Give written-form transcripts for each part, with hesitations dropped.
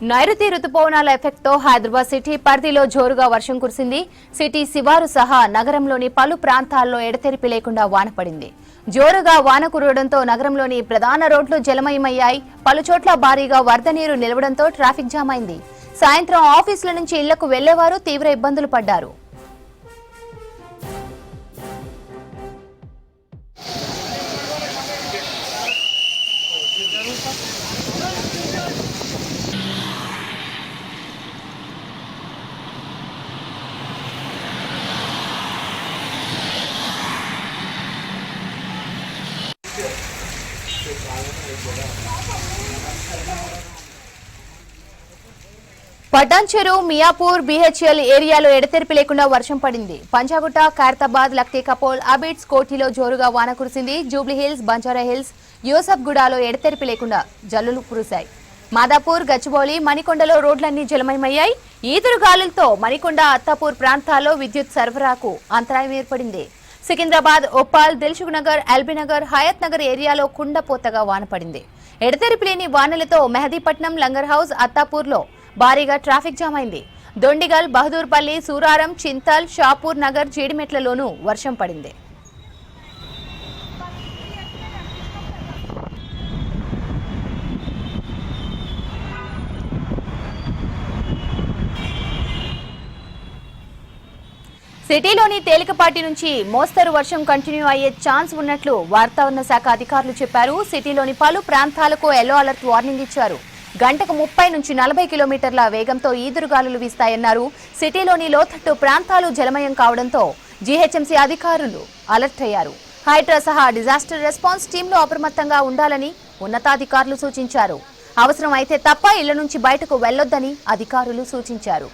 నైరుతి రుతుపవనాల ఎఫెక్ట్ తో హైదరాబాద్ సిటీ పరిధిలో జోరుగా వర్షం కురిసింది. సిటీ శివారు సహా నగరంలోని పలు ప్రాంతాల్లో ఎడతెరిపి లేకుండా వాన పడింది. జోరుగా వాన కురవడంతో నగరంలోని ప్రధాన రోడ్లు జలమయమయ్యాయి. పలుచోట్ల భారీగా వరద నీరు నిలవడంతో ట్రాఫిక్ జామ్ అయింది. సాయంత్రం ఆఫీసుల నుంచి ఇళ్లకు వెళ్లేవారు తీవ్ర ఇబ్బందులు పడ్డారు. పటాన్చెరు, మియాపూర్, బీహెచ్ఎల్ ఏరియాలో ఎడతెరిపి లేకుండా వర్షం పడింది. పంజాగుట్ట, ఖైరతాబాద్, లక్టీ కపోల్, అబిడ్స్, కోఠీలో జోరుగా వాన కురిసింది. జూబ్లీహిల్స్, బంజారాహిల్స్, యూసఫ్గూడలో ఎడతెరిపి లేకుండా జల్లులు కురిశాయి. మాదాపూర్, గచ్చిబౌలి, మణికొండలో రోడ్లన్నీ జలమయమయ్యాయి. ఈదురుగాలులతో మణికొండ, అత్తాపూర్ ప్రాంతాల్లో విద్యుత్ సరఫరాకు అంతరాయం ఏర్పడింది. సికింద్రాబాద్, ఉప్పాల్, దిల్సుఖ్నగర్, ఎల్బీనగర్, హయత్ నగర్ ఏరియాలో కుండపోతగా వాన పడింది. ఎడతెరిపి లేని వానలతో మెహదీపట్నం, లంగర్ హౌస్, అత్తాపూర్లో భారీగా ట్రాఫిక్ జామ్ అయింది. దొండిగల్, బహదూర్పల్లి, సూరారం, చింతల్, షాపూర్ నగర్, జీడిమెట్లలోనూ వర్షం పడింది. సిటీలోని తేలికపాటి నుంచి మోస్తరు వర్షం కంటిన్యూ అయ్యే ఛాన్స్ ఉన్నట్లు వాతావరణ శాఖ అధికారులు చెప్పారు. సిటీలోని పలు ప్రాంతాలకు ఎల్లో అలర్ట్ వార్నింగ్ ఇచ్చారు. గంటకు 30 నుంచి 40 కిలోమీటర్ల వేగంతో ఈదురుగాలులు వీస్తాయన్నారు. సిటీలోని లోతట్టు ప్రాంతాలు జలమయం కావడంతో జీహెచ్ఎంసీ అధికారులు అలర్ట్ అయ్యారు. హైడ్రా సహా డిజాస్టర్ రెస్పాన్స్ టీంలు అప్రమత్తంగా ఉండాలని ఉన్నతాధికారులు సూచించారు. అవసరం అయితే తప్ప ఇళ్ల నుంచి బయటకు వెళ్లొద్దని అధికారులు సూచించారు.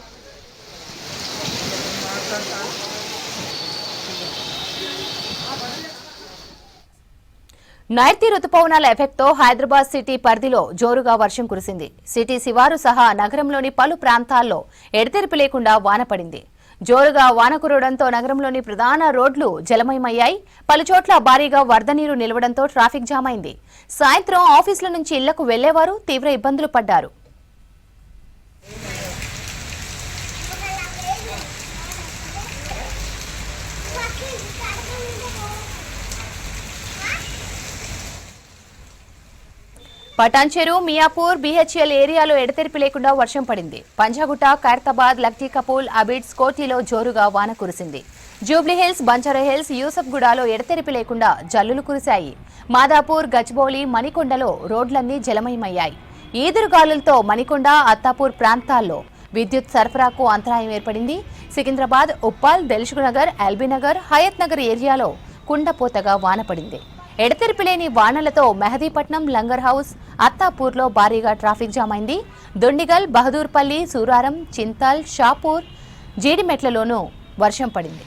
నైరుతి రుతుపవనాల ఎఫెక్ట్ తో హైదరాబాద్ సిటీ పరిధిలో జోరుగా వర్షం కురిసింది. సిటీ శివారు సహా నగరంలోని పలు ప్రాంతాల్లో ఎడతెరిపి లేకుండా వాన పడింది. జోరుగా వాన కురవడంతో నగరంలోని ప్రధాన రోడ్లు జలమయమయ్యాయి. పలుచోట్ల భారీగా వరద నీరు నిలవడంతో ట్రాఫిక్ జామ్ అయింది. సాయంత్రం ఆఫీసుల నుంచి ఇళ్లకు వెళ్లేవారు తీవ్ర ఇబ్బందులు పడ్డారు. పటాన్చెరు, మియాపూర్, బీహెచ్ఎల్ ఏరియాలో ఎడతెరిపి లేకుండా వర్షం పడింది. పంజాగుట్ట, ఖైరతాబాద్, లక్టీ కపోల్, అబిడ్స్, కోఠీలో జోరుగా వాన కురిసింది. జూబ్లీహిల్స్, బంజారాహిల్స్, యూసఫ్గూడలో ఎడతెరిపి లేకుండా జల్లులు కురిశాయి. మాదాపూర్, గచ్చిబౌలి, మణికొండలో రోడ్లన్నీ జలమయమయ్యాయి. ఈదురుగాలులతో మణికొండ, అత్తాపూర్ ప్రాంతాల్లో విద్యుత్ సరఫరాకు అంతరాయం ఏర్పడింది. సికింద్రాబాద్, ఉప్పాల్, దిల్సుఖ్నగర్, ఎల్బీనగర్, హయత్ నగర్ ఏరియాలో కుండపోతగా వాన పడింది. ఎడతెరిపి లేని వానలతో మెహదీపట్నం, లంగర్ హౌస్, అత్తాపూర్లో భారీగా ట్రాఫిక్ జామ్ అయింది. దొండిగల్, బహదూర్పల్లి, సూరారం, చింతల్, షాపూర్, జీడిమెట్లలోనూ వర్షం పడింది.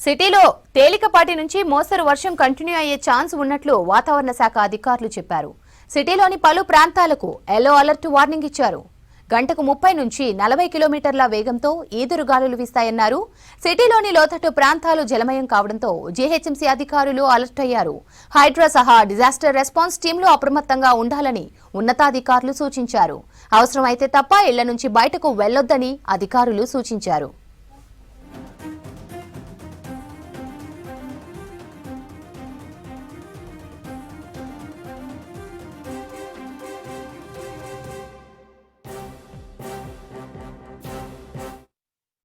సిటీలో తేలికపాటి నుంచి మోస్తరు వర్షం కంటిన్యూ అయ్యే ఛాన్స్ ఉన్నట్లు వాతావరణ శాఖ అధికారులు చెప్పారు. సిటీలోని పలు ప్రాంతాలకు ఎల్లో అలర్ట్ వార్నింగ్ ఇచ్చారు. గంటకు 30 నుంచి 40 కిలోమీటర్ల వేగంతో ఈదురుగాలులు వీస్తాయన్నారు. సిటీలోని లోతట్టు ప్రాంతాలు జలమయం కావడంతో జీహెచ్ఎంసీ అధికారులు అలర్ట్ అయ్యారు. హైడ్రా సహా డిజాస్టర్ రెస్పాన్స్ టీంలు అప్రమత్తంగా ఉండాలని ఉన్నతాధికారులు సూచించారు. అవసరమైతే తప్ప ఇళ్ల నుంచి బయటకు వెళ్లొద్దని అధికారులు సూచించారు.